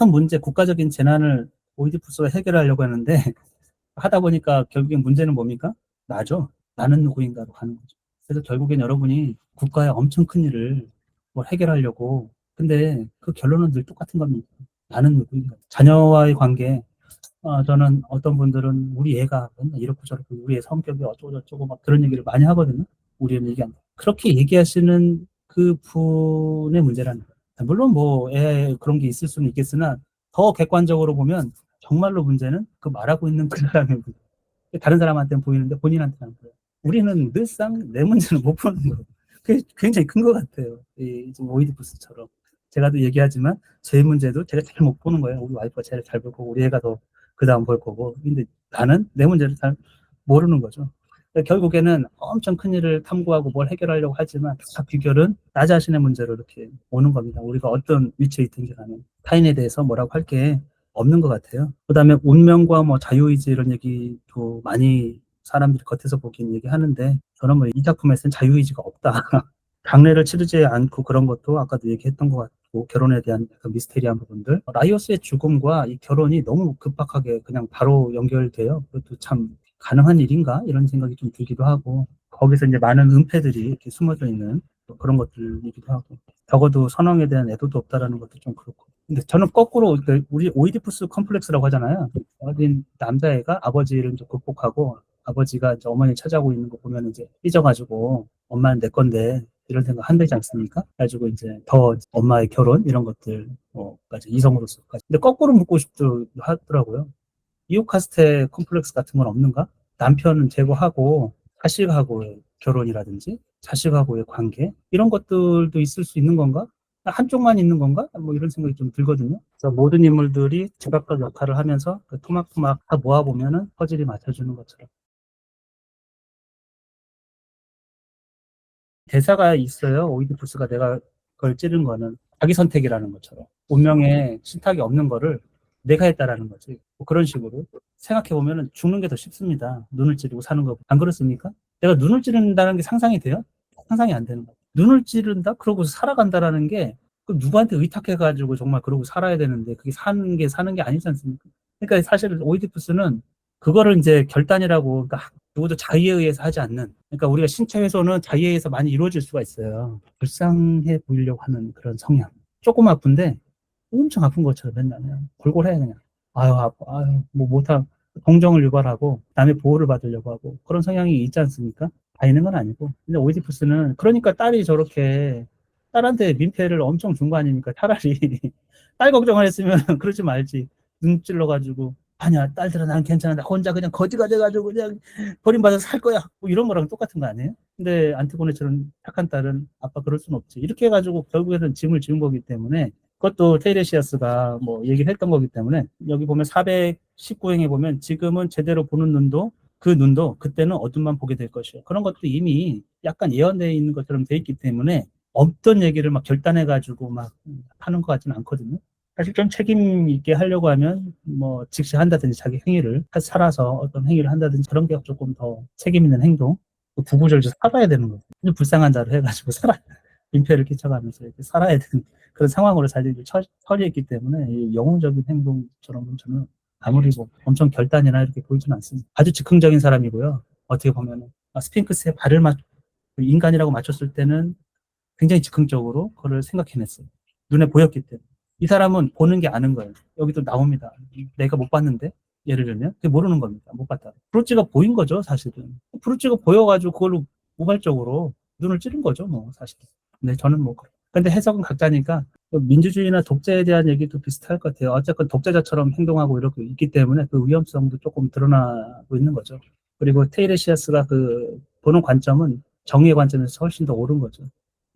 큰 문제, 국가적인 재난을 오이디푸스가 해결하려고 하는데 하다 보니까 결국엔 문제는 뭡니까? 나죠. 나는 누구인가로 가는 거죠. 그래서 결국엔 여러분이 국가의 엄청 큰 일을 뭘 해결하려고, 근데 그 결론은 늘 똑같은 겁니다. 나는 누구인가. 자녀와의 관계, 저는 어떤 분들은 우리 애가 맨날 이렇고 저렇고 우리 애 성격이 어쩌고저쩌고 막 그런 얘기를 많이 하거든요. 우리 애는 얘기 안 돼. 그렇게 얘기하시는 그 분의 문제라는 거예요. 물론 뭐 애 그런 게 있을 수는 있겠으나 더 객관적으로 보면 정말로 문제는 그 말하고 있는 그 사람의 문제. 다른 사람한테는 보이는데 본인한테는 안 보여요. 우리는 늘상 내 문제는 못 푸는 거예요. 그게 굉장히 큰 것 같아요. 이 오이디푸스처럼. 제가 또 얘기하지만 제 문제도 제가 잘 못 보는 거예요. 우리 와이프가 제일 잘 볼 거고 우리 애가 더 그다음 볼 거고. 근데 나는 내 문제를 잘 모르는 거죠. 그러니까 결국에는 엄청 큰 일을 탐구하고 뭘 해결하려고 하지만 다 비결은 나 자신의 문제로 이렇게 오는 겁니다. 우리가 어떤 위치에 있든지 간에 타인에 대해서 뭐라고 할 게 없는 것 같아요. 그다음에 운명과 뭐 자유의지 이런 얘기도 많이 사람들이 겉에서 보기엔 얘기하는데 저는 뭐 이 작품에서는 자유의지가 없다. 장례를 치르지 않고 그런 것도 아까도 얘기했던 것 같고 결혼에 대한 약간 미스테리한 부분들 라이오스의 죽음과 이 결혼이 너무 급박하게 그냥 바로 연결돼요. 그것도 참 가능한 일인가 이런 생각이 좀 들기도 하고 거기서 이제 많은 은폐들이 이렇게 숨어져 있는 그런 것들이기도 하고 적어도 선왕에 대한 애도도 없다라는 것도 좀 그렇고 근데 저는 거꾸로 우리 오이디푸스 컴플렉스라고 하잖아요. 어린 남자애가 아버지를 이제 극복하고 아버지가 이제 어머니 찾아오고 있는 거 보면 이제 삐져가지고 엄마는 내 건데 이런 생각 한다지 않습니까? 가지고 이제 더 엄마의 결혼 이런 것들 뭐까지 이성으로서까지. 근데 거꾸로 묻고 싶도 하더라고요. 이오카스테 컴플렉스 같은 건 없는가? 남편은 제거하고 자식하고의 결혼이라든지 자식하고의 관계 이런 것들도 있을 수 있는 건가? 한쪽만 있는 건가? 뭐 이런 생각이 좀 들거든요. 그래서 모든 인물들이 제각각 역할을 하면서 그 토막토막 다 모아보면은 퍼즐이 맞춰주는 것처럼. 대사가 있어요. 오이디푸스가 내가 그걸 찌른 거는 자기 선택이라는 것처럼 운명에 신탁이 없는 거를 내가 했다라는 거지. 뭐 그런 식으로 생각해 보면은 죽는 게 더 쉽습니다. 눈을 찌르고 사는 거. 안 그렇습니까? 내가 눈을 찌른다는 게 상상이 돼요? 상상이 안 되는 거예요. 눈을 찌른다? 그러고 살아간다라는 게 그 누구한테 의탁해가지고 정말 그러고 살아야 되는데 그게 사는 게 아니지 않습니까? 그러니까 사실 오이디푸스는 그거를 이제 결단이라고, 그러니까 누구도 자의에 의해서 하지 않는, 그러니까 우리가 신체 훼손은 자의에 의해서 많이 이루어질 수가 있어요. 불쌍해 보이려고 하는 그런 성향. 조금 아픈데 엄청 아픈 것처럼 맨날 그냥 골골해 그냥. 아유 아파, 아유 뭐 못하, 동정을 유발하고 남의 보호를 받으려고 하고 그런 성향이 있지 않습니까? 다 있는 건 아니고. 근데 오이디푸스는 그러니까 딸이 저렇게 딸한테 민폐를 엄청 준 거 아닙니까? 차라리 딸 걱정을 했으면 그러지 말지. 눈 찔러가지고 아니야 딸들아 난 괜찮아 나 혼자 그냥 거지가 돼가지고 그냥 버림받아서 살 거야 뭐 이런 거랑 똑같은 거 아니에요? 근데 안티고네처럼 착한 딸은 아빠 그럴 순 없지 이렇게 해가지고 결국에는 짐을 지은 거기 때문에 그것도 테이레시아스가 뭐 얘기를 했던 거기 때문에 여기 보면 419행에 보면 지금은 제대로 보는 눈도 그 눈도 그때는 어둠만 보게 될 것이요 그런 것도 이미 약간 예언되어 있는 것처럼 돼 있기 때문에 없던 얘기를 막 결단해가지고 막 하는 것 같지는 않거든요. 사실 좀 책임 있게 하려고 하면 뭐 직시한다든지 자기 행위를 살아서 어떤 행위를 한다든지 그런 게 조금 더 책임 있는 행동 구구절절 살아야 되는 거죠. 불쌍한 자로 해가지고 민폐를 끼쳐가면서 이렇게 살아야 되는 그런 상황으로 자기를 처리했기 때문에 이 영웅적인 행동처럼 저는 아무리 뭐 엄청 결단이나 이렇게 보이지는 않습니다. 아주 즉흥적인 사람이고요. 어떻게 보면 스핑크스에 발을 인간이라고 맞췄을 때는 굉장히 즉흥적으로 그걸 생각해냈어요. 눈에 보였기 때문에. 이 사람은 보는 게 아는 거예요. 여기도 나옵니다. 내가 못 봤는데 예를 들면 그게 모르는 겁니다. 못 봤다. 브로치가 보인 거죠, 사실은. 브로치가 보여가지고 그걸로 우발적으로 눈을 찌른 거죠, 뭐 사실. 근데 저는 뭐 근데 해석은 각자니까 민주주의나 독재에 대한 얘기도 비슷할 것 같아요. 어쨌건 독재자처럼 행동하고 이렇게 있기 때문에 그 위험성도 조금 드러나고 있는 거죠. 그리고 테이레시아스가 그 보는 관점은 정의의 관점에서 훨씬 더 옳은 거죠.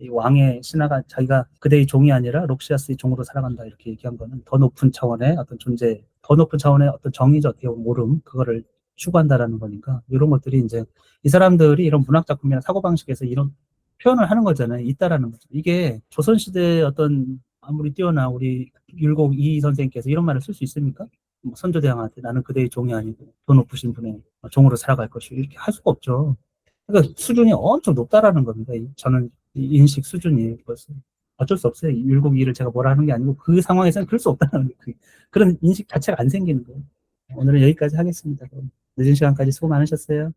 이 왕의 신하가 자기가 그대의 종이 아니라 록시아스의 종으로 살아간다 이렇게 얘기한 거는 더 높은 차원의 어떤 존재, 더 높은 차원의 어떤 정의적 어떻게 보면 옳음 그거를 추구한다라는 거니까 이런 것들이 이제 이 사람들이 이런 문학 작품이나 사고 방식에서 이런 표현을 하는 거잖아요. 있다라는 거죠. 이게 조선시대의 어떤 아무리 뛰어나 우리 율곡 이 선생님께서 이런 말을 쓸 수 있습니까? 뭐 선조대왕한테 나는 그대의 종이 아니고 더 높으신 분의 종으로 살아갈 것이고 이렇게 할 수가 없죠. 그러니까 수준이 엄청 높다라는 겁니다. 저는 이 인식 수준이 벌써. 어쩔 수 없어요. 율곡이를 제가 뭐라 하는 게 아니고 그 상황에서는 그럴 수 없다는 그런 인식 자체가 안 생기는 거예요. 오늘은 여기까지 하겠습니다. 그럼. 늦은 시간까지 수고 많으셨어요.